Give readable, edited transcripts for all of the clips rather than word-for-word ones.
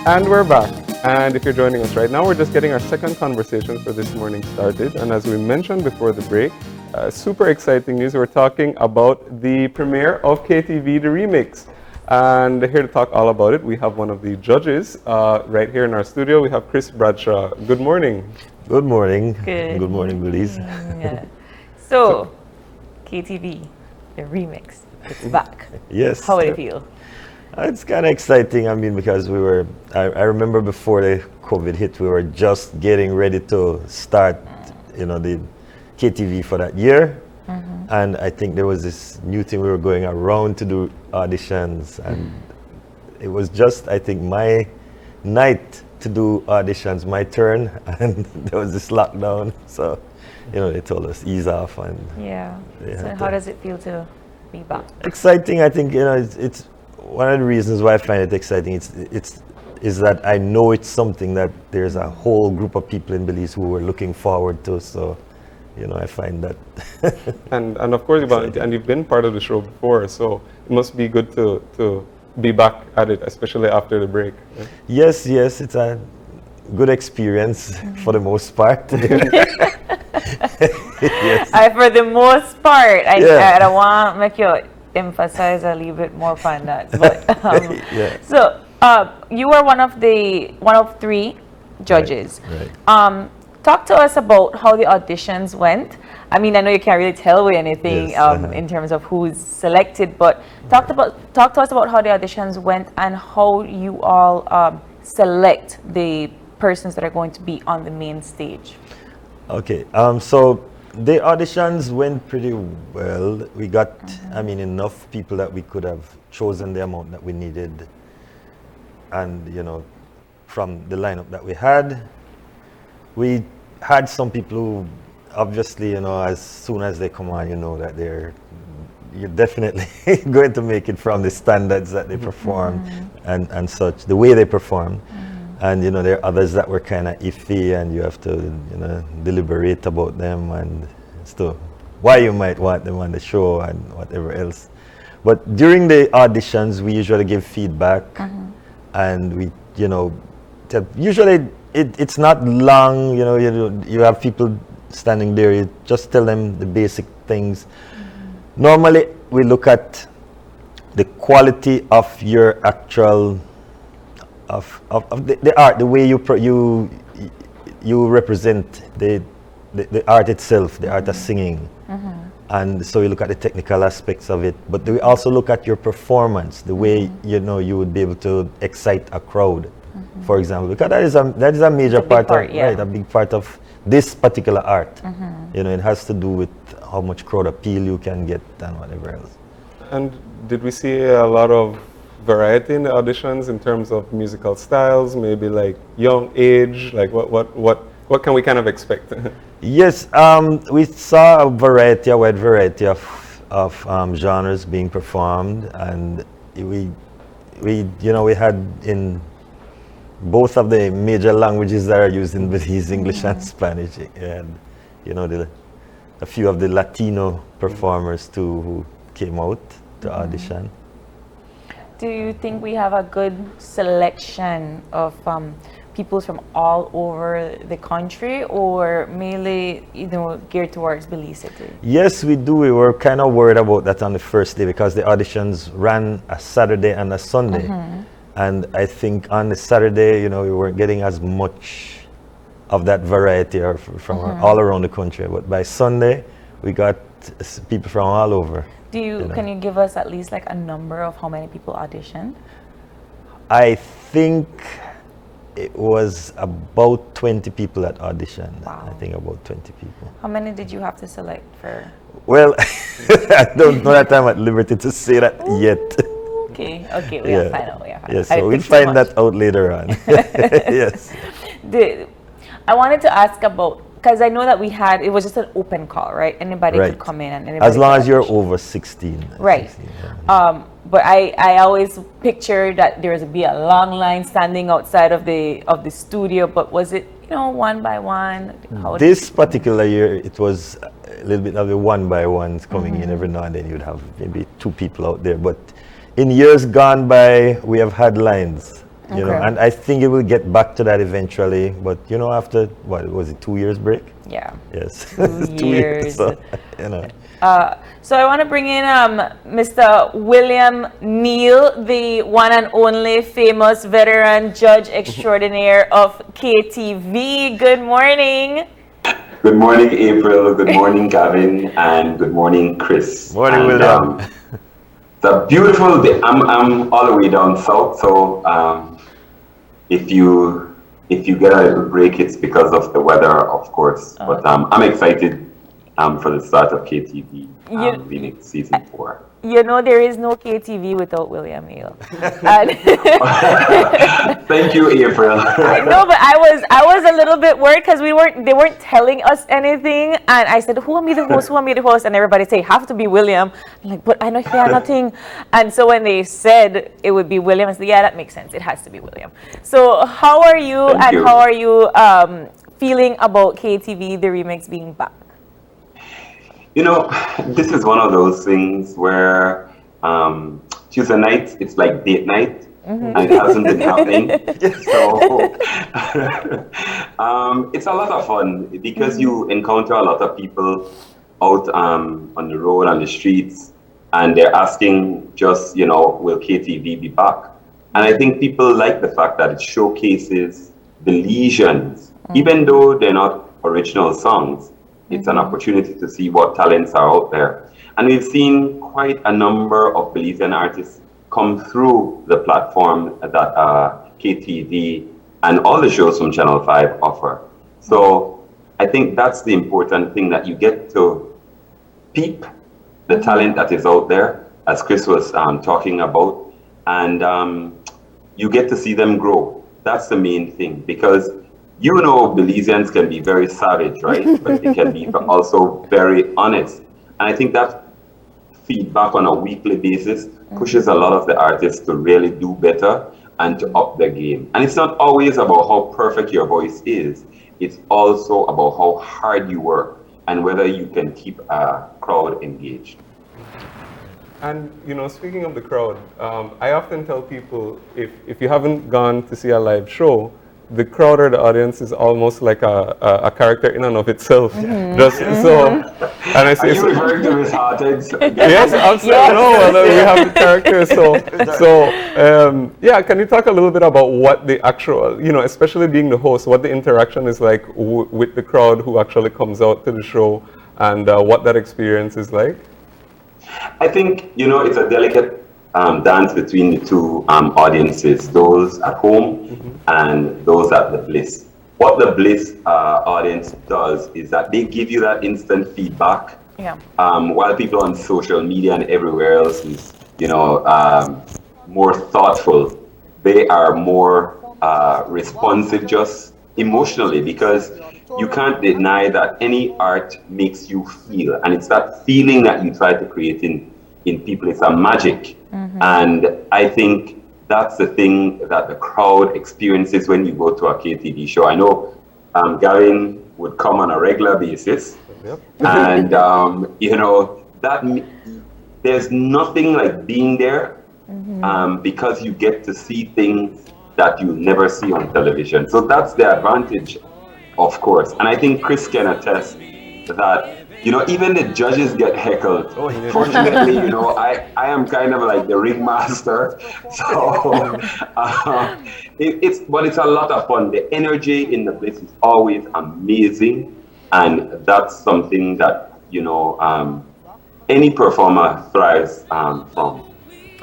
And we're back. And if you're joining us right now, we're just getting our second conversation for this morning started. And as we mentioned before the break, super exciting news. We're talking about the premiere of KTV, the remix. And here to talk all about it, we have one of the judges right here in our studio. We have Chris Bradshaw. Good morning. Good morning. Good morning, Belize. So, KTV, the remix, it's back. Yes. How would it feel? It's kind of exciting. I mean, because I remember before the COVID hit, we were just getting ready to start, the KTV for that year. Mm-hmm. And I think there was this new thing we were going around to do auditions. And it was just, I think, my night to do auditions, my turn. And there was this lockdown. So, they told us ease off. And yeah. So how does it feel to be back? Exciting. I think, it's one of the reasons why I find it exciting is that I know it's something that there's a whole group of people in Belize who were looking forward to. So, I find that. and of course, you've been part of the show before, so it must be good to be back at it, especially after the break. Right? Yes, it's a good experience for the most part. Yes. For the most part, I don't want to make you emphasize a little bit more on that. But So you were one of three judges. Right. Talk to us about how the auditions went. I mean, I know you can't really tell me anything in terms of who's selected, but talk to us about how the auditions went and how you all select the persons that are going to be on the main stage. Okay. So the auditions went pretty well. We got, enough people that we could have chosen the amount that we needed. And, from the lineup that we had some people who, obviously, as soon as they come on, that you're definitely going to make it from the standards that they perform and such, the way they perform. And, there are others that were kind of iffy and you have to, deliberate about them and stuff, why you might want them on the show and whatever else. But during the auditions, we usually give feedback and we, usually it's not long, you have people standing there, you just tell them the basic things. Normally, we look at the quality of your actual of the art, the way you represent the art itself, the art of singing. And so we look at the technical aspects of it, but we also look at your performance, the way you would be able to excite a crowd, for example, because that is a major part, right, a big part of this particular art. It has to do with how much crowd appeal you can get and whatever else. And did we see a lot of variety in the auditions in terms of musical styles, maybe like young age, like what can we kind of expect? Yes, we saw a wide variety of genres being performed, and we had in both of the major languages that are used in Belize, English and Spanish, and a few of the Latino performers too who came out to audition. Do you think we have a good selection of people from all over the country, or mainly, geared towards Belize City? Yes, we do. We were kind of worried about that on the first day because the auditions ran a Saturday and a Sunday. And I think on the Saturday, we weren't getting as much of that variety from all around the country. But by Sunday, we got people from all over. Can you give us at least like a number of how many people auditioned? I think it was about 20 people that auditioned. Wow. I think about 20 people. How many did you have to select for? Well, I don't know that I'm at liberty to say that yet. Okay, we have to find out. Yes, so we'll find that out later on. Yes. I wanted to ask about, because I know that it was just an open call, right? Anybody could come in and anybody. As long as you're over 16. Right. 16, yeah. But I always picture that there would be a long line standing outside of the studio. But was it one by one? This particular year, it was a little bit of the one by ones coming in every now and then. You'd have maybe two people out there. But in years gone by, we have had lines. You know, Okay. and I think it will get back to that eventually. But you know, after what was it, 2 years break? Yeah. Yes, 2 years. So, you know. So I want to bring in Mr. William Neal, the one and only famous veteran judge extraordinaire of KTV. Good morning. Good morning, April. Good morning, Gavin, and good morning, Chris. Morning, and, William. It's a beautiful day. I'm all the way down south, so if you get a little break, it's because of the weather, of course. But I'm excited for the start of KTV remix season 4. You know there is no KTV without William Neal. And Thank you, April. no, but I was a little bit worried because they weren't telling us anything, and I said, who will be the host? Who will be the host? And everybody say have to be William. I'm like, but I know hear nothing. And so when they said it would be William, I said, yeah, that makes sense. It has to be William. So how are you? Thank you. How are you feeling about KTV the remix being back? You know, this is one of those things where Tuesday nights, it's like date night, and it hasn't been happening. So it's a lot of fun because you encounter a lot of people out on the road, on the streets, and they're asking just, you know, will KTV be back? And I think people like the fact that it showcases Belizeans, even though they're not original songs. It's an opportunity to see what talents are out there. And we've seen quite a number of Belizean artists come through the platform that KTV and all the shows from Channel 5 offer. So I think that's the important thing, that you get to peep the talent that is out there, as Chris was talking about, and you get to see them grow. That's the main thing, because you know, Belizeans can be very savage, right? But they can be also very honest. And I think that feedback on a weekly basis pushes a lot of the artists to really do better and to up their game. And it's not always about how perfect your voice is. It's also about how hard you work and whether you can keep a crowd engaged. And you know, speaking of the crowd, I often tell people if you haven't gone to see a live show, the crowd or the audience is almost like a character in and of itself. Just so, and I say, Are you referring to Miss Heartags? yes, absolutely. Yes. No, well, we have the characters. Yeah. Can you talk a little bit about what the actual, you know, especially being the host, what the interaction is like with the crowd who actually comes out to the show, and what that experience is like? I think, you know, it's a delicate dance between the two audiences, those at home and those at the Bliss. What the Bliss audience does is that they give you that instant feedback, while people on social media and everywhere else is, you know, more thoughtful. They are more responsive just emotionally, because you can't deny that any art makes you feel, and it's that feeling that you try to create in people. It's a magic. And I think that's the thing that the crowd experiences when you go to a KTV show. I know Gavin would come on a regular basis. Yep. And you know, that there's nothing like being there, because you get to see things that you never see on television. So that's the advantage, of course. And I think Chris can attest that, you know, even the judges get heckled. Fortunately, you know, I am kind of like the ringmaster. So it's a lot of fun. The energy in the place is always amazing. And that's something that, you know, any performer thrives from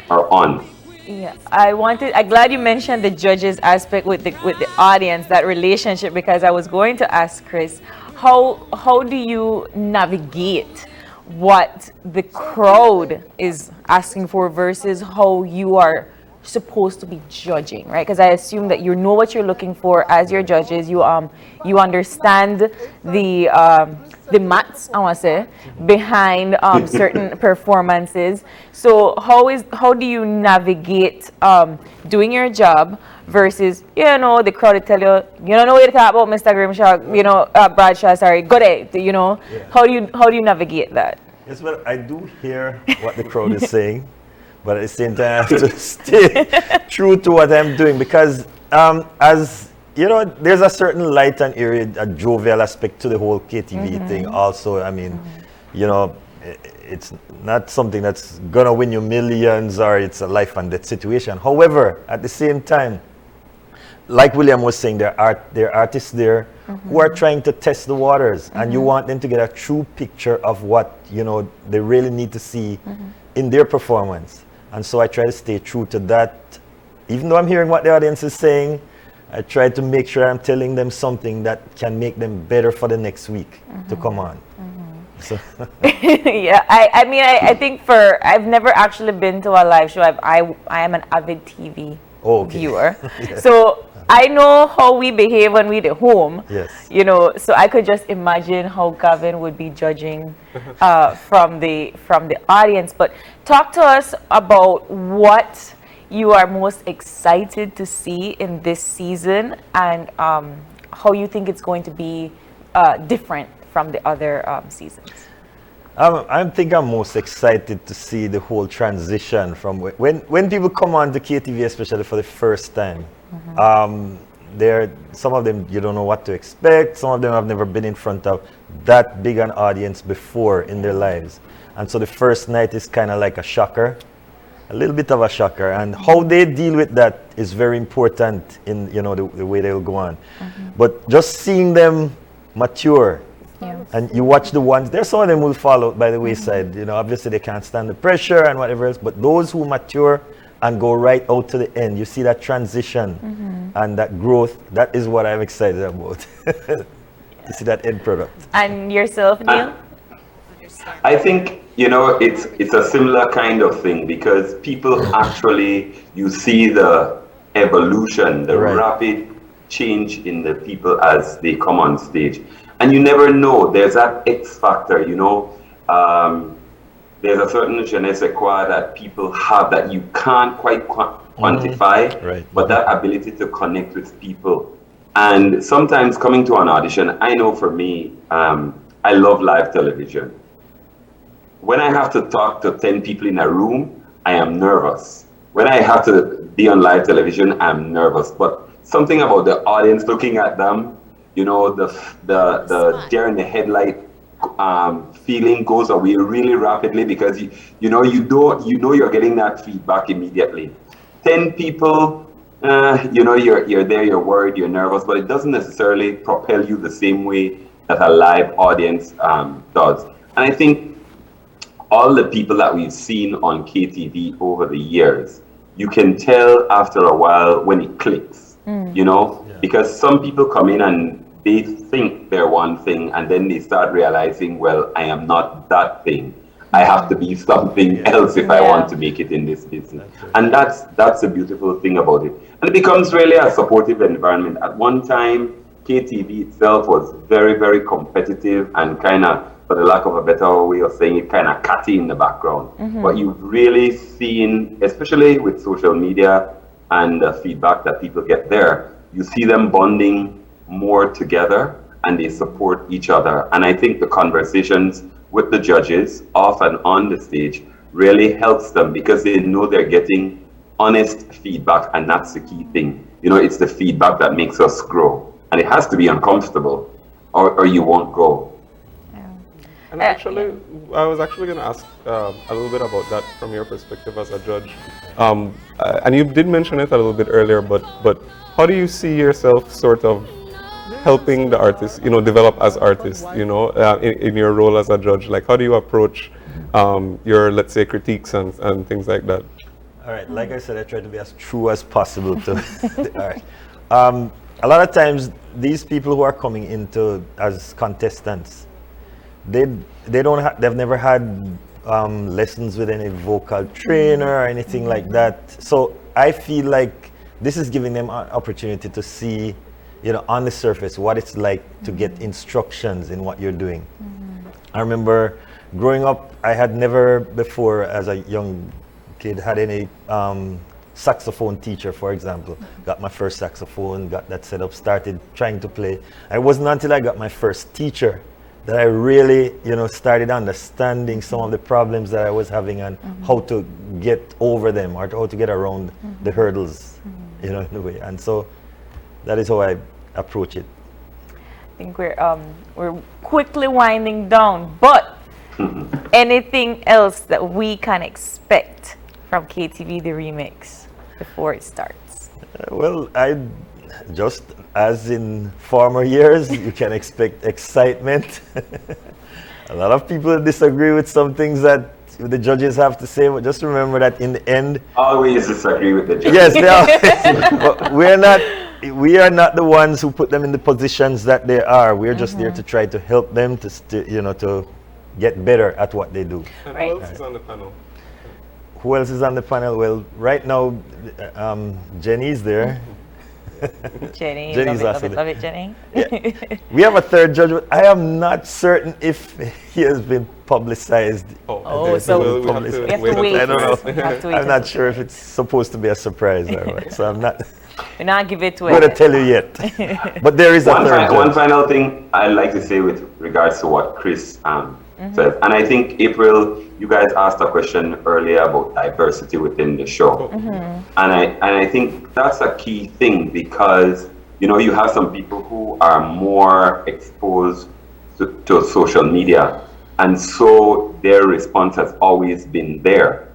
or on. Yeah, I'm glad you mentioned the judges aspect with the audience, that relationship, because I was going to ask Chris, how do you navigate what the crowd is asking for versus how you are supposed to be judging, right? Because I assume that you know what you're looking for as your judges. You understand the maths, I want to say, behind certain performances. So how do you navigate doing your job versus, you know, the crowd will tell you, you don't know what to talk about, Mr. Grimshaw, you know, Bradshaw, sorry, go there, you know. How do you navigate that? Yes, well, I do hear what the crowd is saying, but at the same time, I have to stay true to what I'm doing because, as you know, there's a certain light and airy, a jovial aspect to the whole KTV thing. Also, I mean, you know, it's not something that's gonna win you millions or it's a life and death situation. However, at the same time, like William was saying, there are artists there who are trying to test the waters, and you want them to get a true picture of what, you know, they really need to see in their performance. And so I try to stay true to that. Even though I'm hearing what the audience is saying, I try to make sure I'm telling them something that can make them better for the next week to come on. So Yeah, I mean, I think I've never actually been to a live show. I am an avid TV viewer. So I know how we behave when we're at home. Yes. You know, so I could just imagine how Gavin would be judging from the audience. But talk to us about what you are most excited to see in this season, and how you think it's going to be different from the other seasons. I think I'm most excited to see the whole transition from when people come on to KTV, especially for the first time. Some of them you don't know what to expect. Some of them have never been in front of that big an audience before in their lives, and so the first night is kind of like a shocker, a little bit of a shocker. And how they deal with that is very important in, you know, the way they'll go on. But just seeing them mature. And you watch the ones, there's some of them will fall out by the wayside. You know, obviously they can't stand the pressure and whatever else, but those who mature and go right out to the end, you see that transition and that growth. That is what I'm excited about. To see that end product. And yourself, Neil? I think, you know, it's a similar kind of thing, because people actually, you see the evolution, the rapid change in the people as they come on stage. And you never know, there's that X factor, you know. There's a certain je ne sais quoi that people have that you can't quite quantify, but that ability to connect with people. And sometimes coming to an audition, I know for me, I love live television. When I have to talk to 10 people in a room, I am nervous. When I have to be on live television, I'm nervous. But something about the audience, looking at them, you know, the deer in the headlight feeling goes away really rapidly, because you know you're getting that feedback immediately. 10 people, you know, you're there, you're worried, you're nervous, but it doesn't necessarily propel you the same way that a live audience does. And I think all the people that we've seen on KTV over the years, you can tell after a while when it clicks, you know, because some people come in and they think they're one thing, and then they start realizing, well, I am not that thing. I have to be something else if I want to make it in this business. And that's the beautiful thing about it. And it becomes really a supportive environment. At one time, KTV itself was very, very competitive and kind of, for the lack of a better way of saying it, kind of catty in the background. But you've really seen, especially with social media and the feedback that people get there, you see them bonding more together, and they support each other. And I think the conversations with the judges off and on the stage really helps them, because they know they're getting honest feedback, and that's the key thing. You know, it's the feedback that makes us grow, and it has to be uncomfortable or you won't grow. And actually, I was actually going to ask a little bit about that from your perspective as a judge. And you did mention it a little bit earlier, but how do you see yourself sort of helping the artists, you know, develop as artists, you know, in your role as a judge? Like, how do you approach your, let's say, critiques and things like that? All right, like I said, I try to be as true as possible to the art. A lot of times, these people who are coming into as contestants, they've never had lessons with any vocal trainer or anything like that. So I feel like this is giving them an opportunity to see, you know, on the surface, what it's like to get instructions in what you're doing. I remember growing up, I had never before, as a young kid, had any saxophone teacher, for example. Got my first saxophone, got that set up, started trying to play. It wasn't until I got my first teacher that I really, started understanding some of the problems that I was having and how to get over them or how to get around the hurdles, in a way. And so that is how I approach it. I think we're quickly winding down, but anything else that we can expect from KTV the remix before it starts? Well, just as in former years, you can expect excitement. A lot of people disagree with some things that the judges have to say, but just remember that in the end, always disagree with the judges. yes, they are. But we are not the ones who put them in the positions that they are. We're just there to try to help them to to get better at what they do. And Right. who else is on the panel? Who else is on the panel? Well, right now, Jenny's there. Jenny, Jenny's love also it, love it, Jenny. Yeah. We have a third judge, but I am not certain if he has been publicized. Oh, so we have to We have wait to wait. I don't know. We have to wait I'm not sure if it's supposed to be a surprise or what. So I'm not We're not give it to going to it. tell you yet. But there is a third One judge. final thing I'd like to say with regards to what Chris said, and I think April, you guys asked a question earlier about diversity within the show, and I think that's a key thing because you have some people who are more exposed to social media, and so their response has always been there,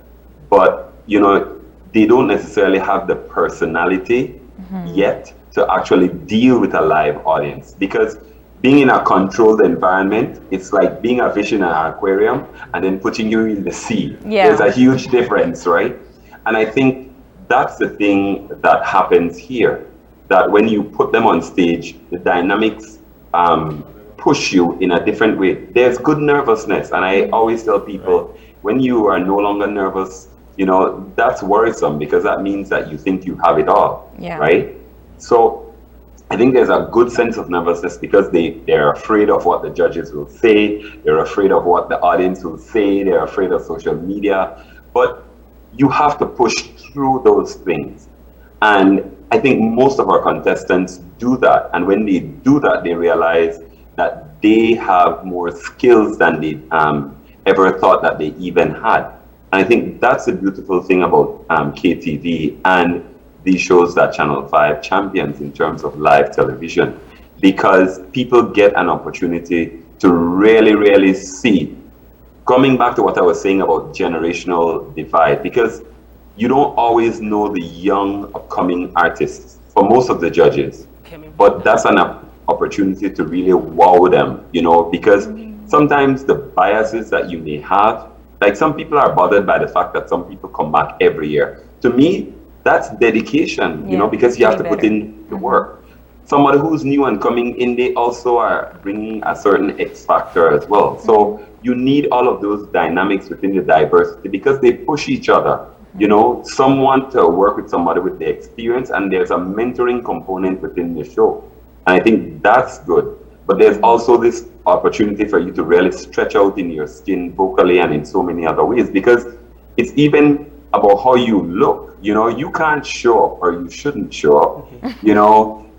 but they don't necessarily have the personality yet to actually deal with a live audience, because being in a controlled environment, it's like being a fish in an aquarium and then putting you in the sea. Yeah. There's a huge difference, right? And I think that's the thing that happens here, that when you put them on stage, the dynamics push you in a different way. There's good nervousness, and I always tell people, when you are no longer nervous, that's worrisome, because that means that you think you have it all, right? So I think there's a good sense of nervousness because they're afraid of what the judges will say, they're afraid of what the audience will say, they're afraid of social media, but you have to push through those things. And I think most of our contestants do that, and when they do that, they realize that they have more skills than they ever thought that they even had. And I think that's the beautiful thing about KTV and these shows that Channel 5 champions in terms of live television, because people get an opportunity to really, really see, coming back to what I was saying about generational divide, because you don't always know the young upcoming artists for most of the judges, but that's an opportunity to really wow them, because sometimes the biases that you may have, like some people are bothered by the fact that some people come back every year. To me, that's dedication, because you have to put in the work. Somebody who's new and coming in, they also are bringing a certain X factor as well. So you need all of those dynamics within the diversity, because they push each other. Some want to work with somebody with the experience, and there's a mentoring component within the show. And I think that's good. But there's also this opportunity for you to really stretch out in your skin vocally and in so many other ways, because it's even about how you look. You can't show up, or you shouldn't show up,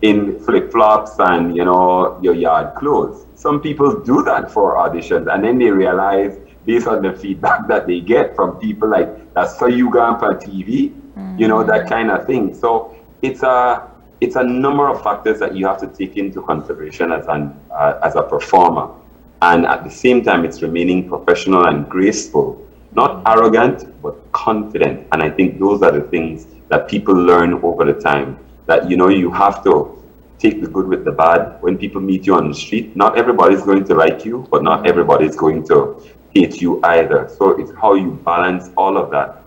in flip-flops and, your yard clothes. Some people do that for auditions, and then they realize, based on the feedback that they get from people, like, that's how you go on TV, that kind of thing. So it's a number of factors that you have to take into consideration as a performer. And at the same time, it's remaining professional and graceful. Not arrogant, but confident. And I think those are the things that people learn over the time. That, you have to take the good with the bad. When people meet you on the street, not everybody's going to like you, but not everybody's going to hate you either. So it's how you balance all of that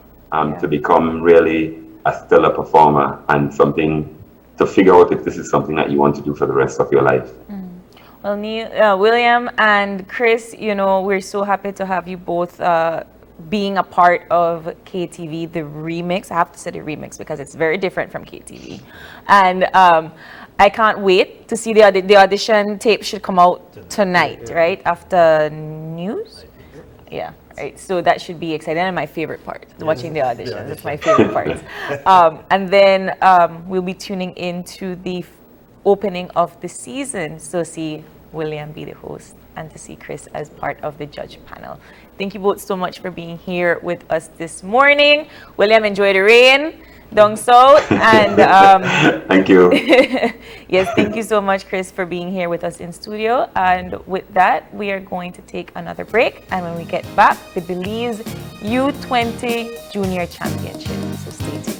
to become really a stellar performer, and something to figure out if this is something that you want to do for the rest of your life. Well, Neil, William and Chris, we're so happy to have you both being a part of KTV, the remix. I have to say the remix because it's very different from KTV. And I can't wait to see the audition tape should come out tonight, right? After news? Yeah, right. So that should be exciting, and my favorite part, watching the auditions. It's my favorite part. And then we'll be tuning into the opening of the season. So see William be the host and to see Chris as part of the judge panel. Thank you both so much for being here with us this morning. William, enjoy the rain down south. And thank you. yes, thank you so much, Chris, for being here with us in studio. And with that, we are going to take another break. And when we get back, the Belize U20 Junior Championship. So stay tuned.